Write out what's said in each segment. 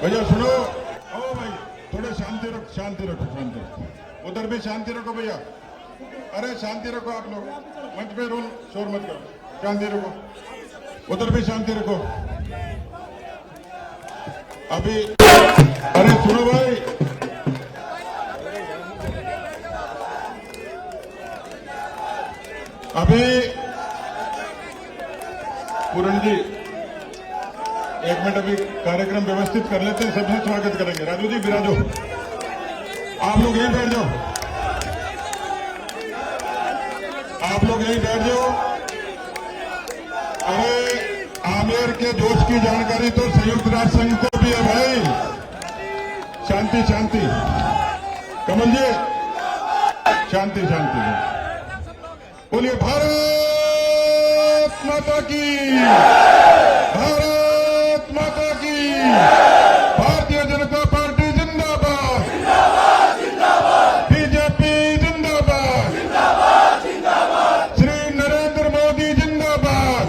भैया सुनो, ओ भाई थोड़े शांति रखो, शांति रखो, शांति रखो, उधर भी शांति रखो भैया। अरे शांति रखो आप लोग, मंच पे रोल शोर मत करो, शांति रखो, उधर भी शांति रखो। अभी अरे सुनो भाई, अभी पूरण जी एक मिनट, अभी कार्यक्रम व्यवस्थित कर लेते हैं, सबसे स्वागत करेंगे। राजू जी विराजो, आप लोग यहीं बैठ जाओ, आप लोग यहीं बैठ जाओ। अरे आमेर के जोश की जानकारी तो संयुक्त राष्ट्र संघ को भी है भाई। शांति शांति, कमल जी शांति शांति, बोलिए भारत माता की, भारत माता की, भारतीय जनता पार्टी जिंदाबाद, बीजेपी जिंदाबाद, श्री नरेंद्र मोदी जिंदाबाद,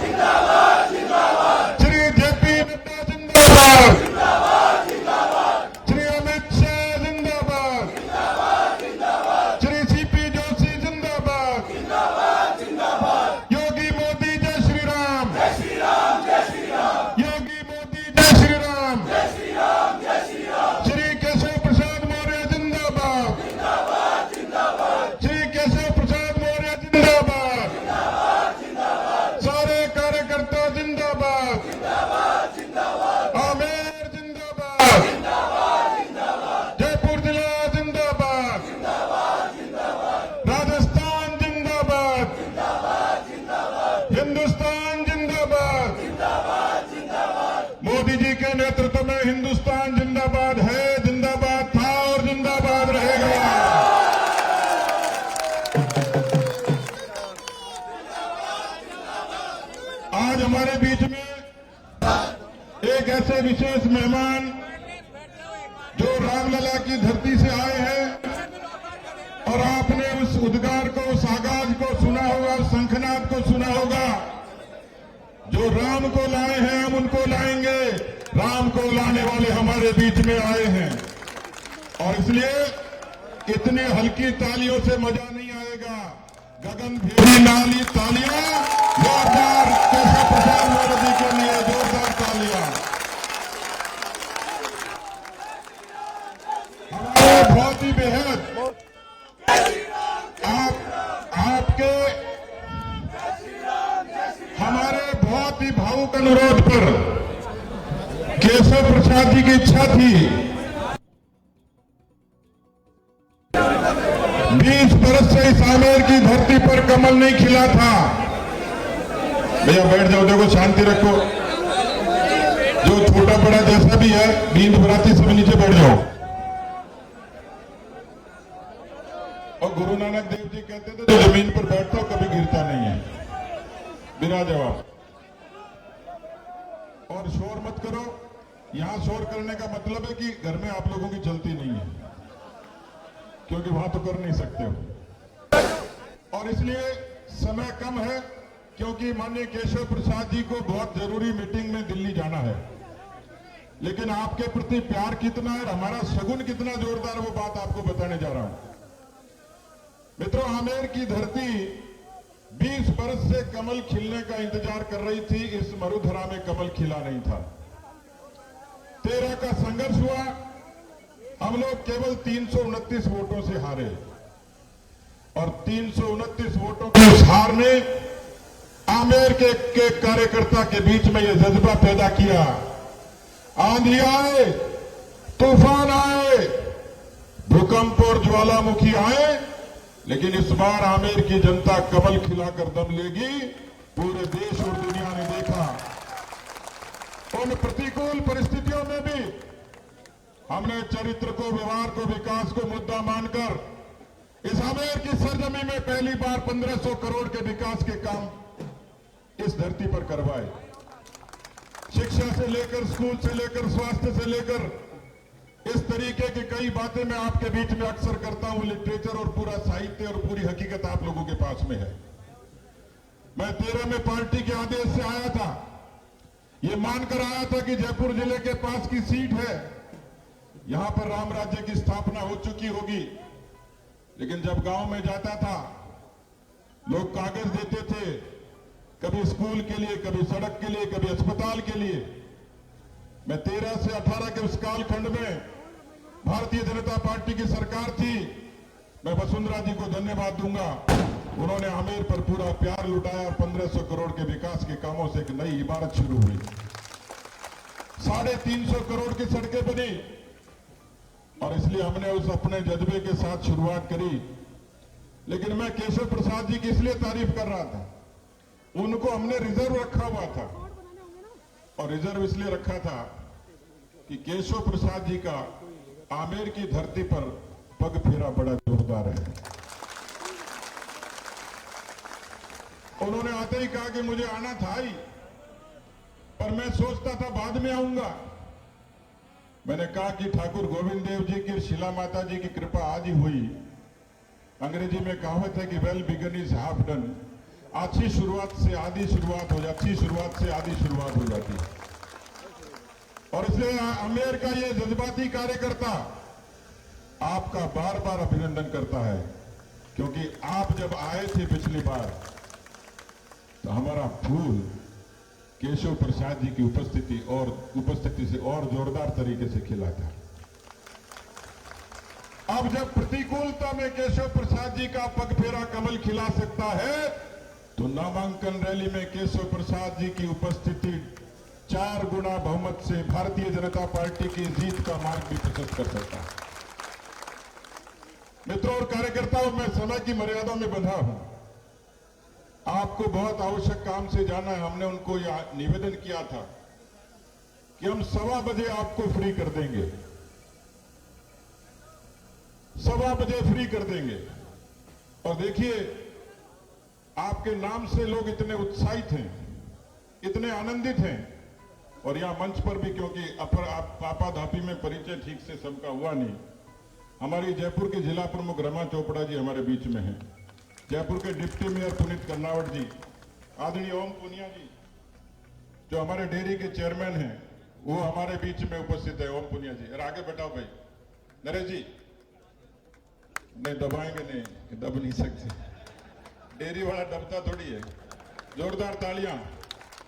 श्री जेपी नड्डा जिंदाबाद, श्री अमित शाह जिंदाबाद, श्री सीपी जोशी जिंदाबाद, योगी मोदी जय श्री राम, योगी मोदी जय श्री राम, श्री केशव प्रसाद मौर्य जिंदाबाद, श्री केशव प्रसाद मौर्य जिंदाबाद, सारे कार्यकर्ता जिंदाबाद, आमेर जिंदाबाद, जयपुर जिला जिंदाबाद, राजस्थान जिंदाबाद, हिंदुस्तान जिंदाबाद, मोदी जी के नेतृत्व में हिंदुस्तान जिंदाबाद है, जिंदाबाद था और जिंदाबाद रहेगा। आज हमारे बीच में एक ऐसे विशेष मेहमान जो रामलला की धरती से आए हैं, और आपने उस उद्गार को, उस आगाज को सुना होगा, उस शंखनाद को सुना होगा। जो राम को लाए हैं हम उनको लाएंगे, राम को लाने वाले हमारे बीच में आए हैं, और इसलिए इतनी हल्की तालियों से मजा नहीं आएगा। गगन भेदी नाली तालियां, जोरदार केशव प्रसाद मौर्य जी के लिए जोरदार तालियां। हमारे बहुत ही बेहद आपके हमारे बहुत ही भावुक अनुरोध पर केशव प्रसाद जी की इच्छा थी 20 बरस से इस आमेर की धरती पर कमल नहीं खिला था। भैया बैठ जाओ, देखो शांति रखो, जो छोटा बड़ा जैसा भी है, नींद बराती सब नीचे बैठ जाओ। और गुरु नानक देव जी कहते थे जो जमीन पर बैठता कभी गिरता नहीं है। बिना जवाब और शोर मत करो। यहां शोर करने का मतलब है कि घर में आप लोगों की चलती नहीं है, क्योंकि वहां तो कर नहीं सकते हो। और इसलिए समय कम है, क्योंकि माननीय केशव प्रसाद जी को बहुत जरूरी मीटिंग में दिल्ली जाना है। लेकिन आपके प्रति प्यार कितना है, हमारा शगुन कितना जोरदार, वो बात आपको बताने जा रहा हूं। मित्रों, आमेर की धरती 20 बरस से कमल खिलने का इंतजार कर रही थी। इस मरुधरा में कमल खिला नहीं था। 13 का संघर्ष हुआ, हम लोग केवल 329 वोटों से हारे, और 329 वोटों की उस हार ने आमेर के कार्यकर्ता के बीच में यह जज्बा पैदा किया। आंधी आए, तूफान आए, भूकंप भूकंप और ज्वालामुखी आए, लेकिन इस बार आमेर की जनता कमल खिलाकर दम लेगी। पूरे देश और दुनिया ने देखा। उन प्रतिकूल परिस्थितियों में भी हमने चरित्र को, व्यवहार को, विकास को मुद्दा मानकर इस आमेर की सरजमी में पहली बार 1500 करोड़ के विकास के काम इस धरती पर करवाए। शिक्षा से लेकर, स्कूल से लेकर, स्वास्थ्य से लेकर, इस तरीके की कई बातें मैं आपके बीच में अक्सर करता हूं। लिटरेचर और पूरा साहित्य और पूरी हकीकत आप लोगों के पास में है। मैं 13 में पार्टी के आदेश से आया था, ये मानकर आया था कि जयपुर जिले के पास की सीट है, यहां पर राम राज्य की स्थापना हो चुकी होगी। लेकिन जब गांव में जाता था, लोग कागज देते थे, कभी स्कूल के लिए, कभी सड़क के लिए, कभी अस्पताल के लिए। मैं 13 से 18 के उस कालखंड में भारतीय जनता पार्टी की सरकार थी। मैं वसुंधरा जी को धन्यवाद दूंगा, उन्होंने आमेर पर पूरा प्यार लुटाया और 1500 करोड़ के विकास के कामों से एक नई इबारत शुरू हुई। 350 करोड़ की सड़कें बनी और इसलिए हमने उस अपने जज्बे के साथ शुरुआत करी। लेकिन मैं केशव प्रसाद जी की इसलिए तारीफ कर रहा था, उनको हमने रिजर्व रखा हुआ था। और रिजर्व इसलिए रखा था कि केशव प्रसाद जी का आमेर की धरती पर पग फेरा बड़ा जोरदार है। उन्होंने आते ही कहा कि मुझे आना था ही, पर मैं सोचता था बाद में आऊंगा। मैंने कहा कि ठाकुर गोविंद देव जी की, शिला माता जी की कृपा आज ही हुई। अंग्रेजी में कहावत है कि well begun is half done. अच्छी शुरुआत से आधी शुरुआत हो जाती, अच्छी शुरुआत से आधी शुरुआत हो जाती है। और इसलिए आमेर का ये जज्बाती कार्यकर्ता आपका बार बार अभिनंदन करता है, क्योंकि आप जब आए थे पिछली बार तो हमारा फूल केशव प्रसाद जी की उपस्थिति से और जोरदार तरीके से खिला था। अब जब प्रतिकूलता में केशव प्रसाद जी का पग फेरा कमल खिला सकता है, तो नामांकन रैली में केशव प्रसाद जी की उपस्थिति 4 गुना बहुमत से भारतीय जनता पार्टी की जीत का मार्ग भी प्रशस्त कर सकता है। मित्रों और कार्यकर्ताओं, मैं समय की मर्यादा में बंधा हूं। आपको बहुत आवश्यक काम से जाना है। हमने उनको यह निवेदन किया था कि हम 1:15 बजे आपको फ्री कर देंगे, 1:15 बजे फ्री कर देंगे। और देखिए, आपके नाम से लोग इतने उत्साहित हैं, इतने आनंदित हैं। और यहां मंच पर भी, क्योंकि पापाधापी में परिचय ठीक से सबका हुआ नहीं, हमारी जयपुर के जिला प्रमुख रमा चोपड़ा जी हमारे बीच में हैं, जयपुर के डिप्टी मेयर पुनीत कर्नावट जी, आदरणीय ओम पुनिया जी जो हमारे डेयरी के चेयरमैन हैं, वो हमारे बीच में उपस्थित है। ओम पुनिया जी, अरे आगे बैठाओ भाई। नरेश जी, नहीं दबाएंगे नहीं, दब नहीं सकते, डेयरी वाला दबता थोड़ी है। जोरदार तालियां।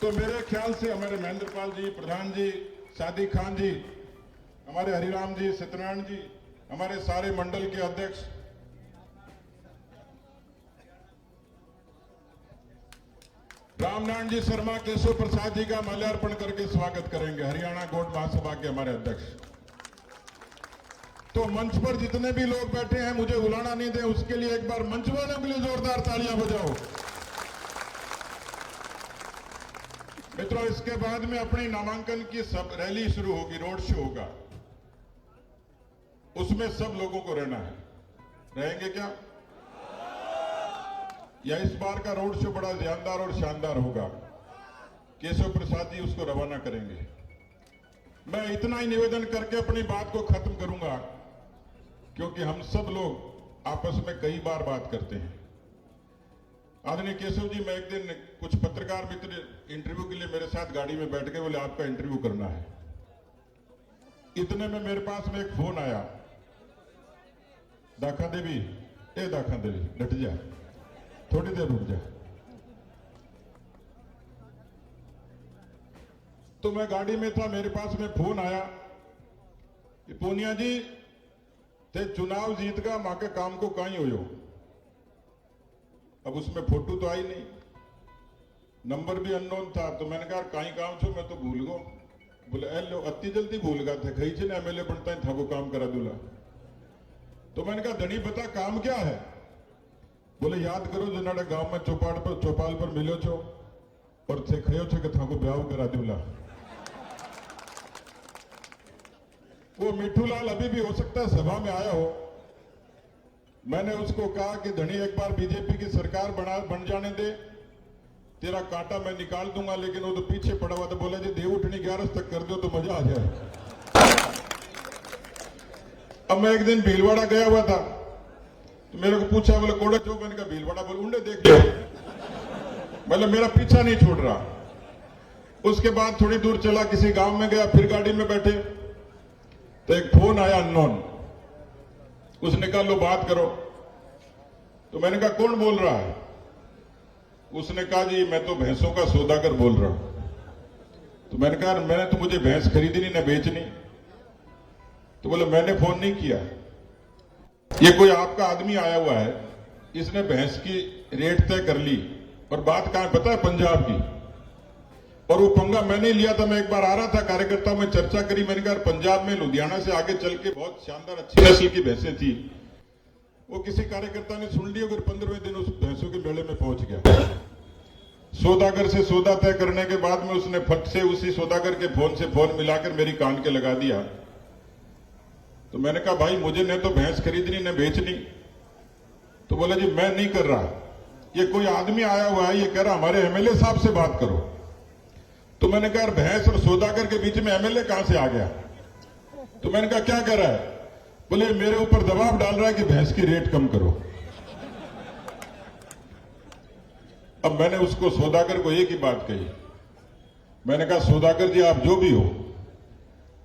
तो मेरे ख्याल से हमारे महेंद्रपाल जी, प्रधान जी, सादी खान जी, हमारे हरिराम जी, सत्यनारायण जी, हमारे सारे मंडल के अध्यक्ष, रामनारायण जी शर्मा, केशव प्रसाद जी का माल्यार्पण करके स्वागत करेंगे, हरियाणा गौड़ महासभा के हमारे अध्यक्ष। तो मंच पर जितने भी लोग बैठे हैं, मुझे बुलाना नहीं दे, उसके लिए एक बार मंच वालों के लिए जोरदार तालियां बजाओ। मित्रों, इसके बाद में अपनी नामांकन की सब रैली शुरू होगी, रोड शो होगा, उसमें सब लोगों को रहना है। रहेंगे क्या? या इस बार का रोड शो बड़ा जानदार और शानदार होगा, केशव प्रसाद जी उसको रवाना करेंगे। मैं इतना ही निवेदन करके अपनी बात को खत्म करूंगा, क्योंकि हम सब लोग आपस में कई बार बात करते हैं। आदरणीय केशव जी, मैं एक दिन कुछ पत्रकार मित्र इंटरव्यू के लिए मेरे साथ गाड़ी में बैठ के बोले आपका इंटरव्यू करना है। इतने में मेरे पास में एक फोन आया, दाखा देवी, ए दाखा देवी डट जा, थोड़ी देर रुक जा। तो मैं गाड़ी में था, मेरे पास में फोन आया कि पूनिया जी ते चुनाव जीत का मां के काम को कहीं हो। अब उसमें फोटो तो आई नहीं, नंबर भी अननोन था। तो मैंने कहा कहीं काम छो, मैं तो भूल गो। बोले ए लो अति जल्दी भूल गया थे, कहीं से एमएलए बनता है था वो काम करा दूला। तो मैंने कहा धनी बता काम क्या है? बोले याद करो जो नाडा गांव में चौपाल पर मिलो छो और थे खयो छे कि थाको ब्याह करा दूला। वो मिठूलाल अभी भी हो सकता है सभा में आया हो। मैंने उसको कहा कि धनी एक बार बीजेपी की सरकार बन जाने दे, तेरा कांटा मैं निकाल दूंगा, लेकिन वो तो पीछे पड़ा हुआ था। बोला जी देव उठनी 11 तक कर दो तो मजा आ जाए। अब मैं एक दिन भीलवाड़ा गया हुआ था तो मेरे को पूछा, बोले कोड़ा चौक, मैंने कहा भीलवाड़ा, बोले उंडे देख लो। मतलब मेरा पीछा नहीं छूट रहा। उसके बाद थोड़ी दूर चला, किसी गांव में गया, फिर गाड़ी में बैठे तो एक फोन आया अननोन। उसने कहा लो बात करो। तो मैंने कहा कौन बोल रहा है? उसने कहा जी मैं तो भैंसों का सौदागर बोल रहा हूं। तो मैंने कहा मैंने तो मुझे भैंस खरीदनी न बेचनी। तो बोले मैंने फोन नहीं किया, ये कोई आपका आदमी आया हुआ है, इसने भैंस की रेट तय कर ली। और बात कहां पता है? पंजाब की। और वो पंगा मैंने लिया था। मैं एक बार आ रहा था, कार्यकर्ताओं में चर्चा करी, मैंने कहा पंजाब में लुधियाना से आगे चल के बहुत शानदार अच्छी नस्ल की भैंसें थी। वो किसी कार्यकर्ता ने सुन ली और 15वें दिन उस भैंसों के मेले में पहुंच गया। सौदागर से सौदा तय करने के बाद में उसने फट से उसी सौदागर के फोन से फोन मिलाकर मेरी कान के लगा दिया। तो मैंने कहा भाई मुझे न तो भैंस खरीदनी न बेचनी। तो बोला जी मैं नहीं कर रहा, ये कोई आदमी आया हुआ है, ये कह रहा हमारे एमएलए साहब से बात करो। तो मैंने कहा भैंस और सौदागर के बीच में एमएलए कहां से आ गया? तो मैंने कहा क्या कह रहा है? बोले मेरे ऊपर दबाव डाल रहा है कि भैंस की रेट कम करो। अब मैंने उसको सौदागर को एक ही बात कही। मैंने कहा सौदागर जी आप जो भी हो,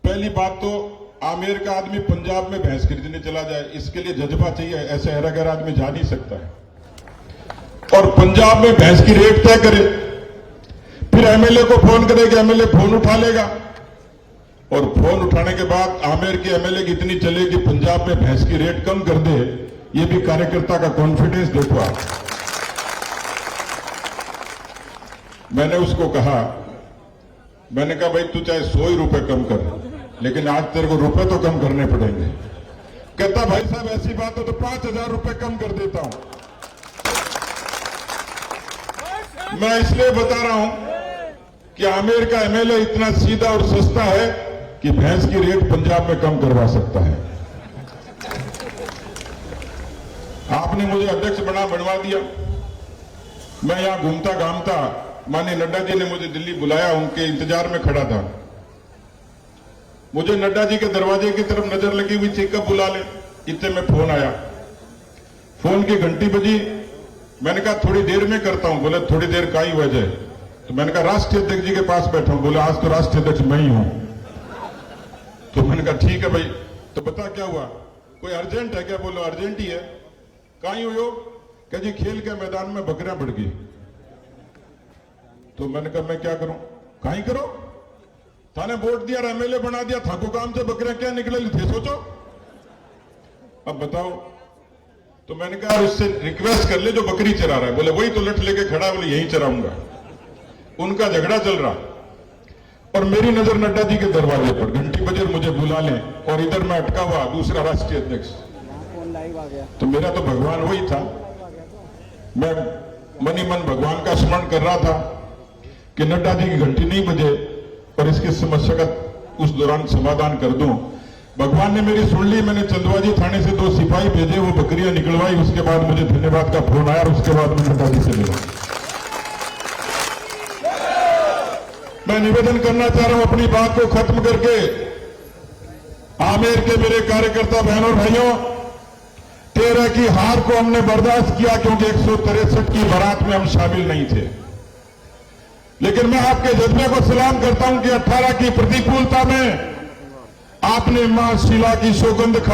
पहली बात तो आमेर का आदमी पंजाब में भैंस खरीदने चला जाए, इसके लिए जज्बा चाहिए। ऐसे हरा गहरा आदमी जा नहीं सकता है। और पंजाब में भैंस की रेट तय करे, फिर एमएलए को फोन करेगा, एमएलए फोन उठा लेगा और फोन उठाने के बाद आमेर के एमएलए की इतनी चले कि पंजाब में भैंस की रेट कम कर दे। ये भी कार्यकर्ता का कॉन्फिडेंस देखो आप। मैंने उसको कहा, मैंने कहा भाई तू चाहे 100 ही रुपए कम कर, लेकिन आज तेरे को रुपए तो कम करने पड़ेंगे। कहता भाई साहब ऐसी बात हो तो 5000 रुपए कम कर देता हूं। मैं इसलिए बता रहा हूं कि आमेर का एमएलए इतना सीधा और सस्ता है कि भैंस की रेट पंजाब में कम करवा सकता है। आपने मुझे अध्यक्ष बनवा दिया। मैं यहां घूमता घामता, माननीय नड्डा जी ने मुझे दिल्ली बुलाया, उनके इंतजार में खड़ा था। मुझे नड्डा जी के दरवाजे की तरफ नजर लगी हुई थी, कब बुला ले, इतने में फोन आया। फोन की घंटी बजी। मैंने कहा थोड़ी देर में करता हूं। बोले थोड़ी देर का ही वजह? तो मैंने कहा राष्ट्रीय अध्यक्ष जी के पास बैठा हूं। बोले आज तो राष्ट्रीय अध्यक्ष मैं ही हूं। तो मैंने कहा ठीक है भाई, तो बता क्या हुआ, कोई अर्जेंट है क्या? बोलो अर्जेंट ही है। कहीं हो? कह जी खेल के मैदान में बकरियां बढ़ गई। तो मैंने कहा मैं क्या करूं? कहीं करो, थाने वोट दिया, एमएलए बना दिया, थाको काम से बकरियां क्या निकले थे सोचो। अब बताओ। तो मैंने कहा उससे रिक्वेस्ट कर ले जो बकरी चरा रहा है। बोले वही तो लठ लेके खड़ा है, बोले यही चराऊंगा। उनका झगड़ा चल रहा और मेरी नजर नड्डा जी के दरवाजे पर, घंटी बजे मुझे बुला लें, और इधर मैं अटका हुआ दूसरा राष्ट्रीय अध्यक्ष। तो मेरा तो भगवान वही था। मैं मनी मन भगवान का स्मरण कर रहा था कि नड्डा जी की घंटी नहीं बजे और इसकी समस्या का उस दौरान समाधान कर दूं। भगवान ने मेरी सुन ली। मैंने चंदवाजी थाने से 2 सिपाही भेजे, वो बकरियां निकलवाई। उसके बाद मुझे धन्यवाद का फोन आया और उसके बाद मैं नड्डा जी से मिला। मैं निवेदन करना चाह रहा हूं अपनी बात को खत्म करके, आमेर के मेरे कार्यकर्ता बहनों और भाइयों, 13 की हार को हमने बर्दाश्त किया क्योंकि 163 की बारात में हम शामिल नहीं थे। लेकिन मैं आपके जज्बे को सलाम करता हूं कि 18 की प्रतिकूलता में आपने मां शीला की सौगंध खा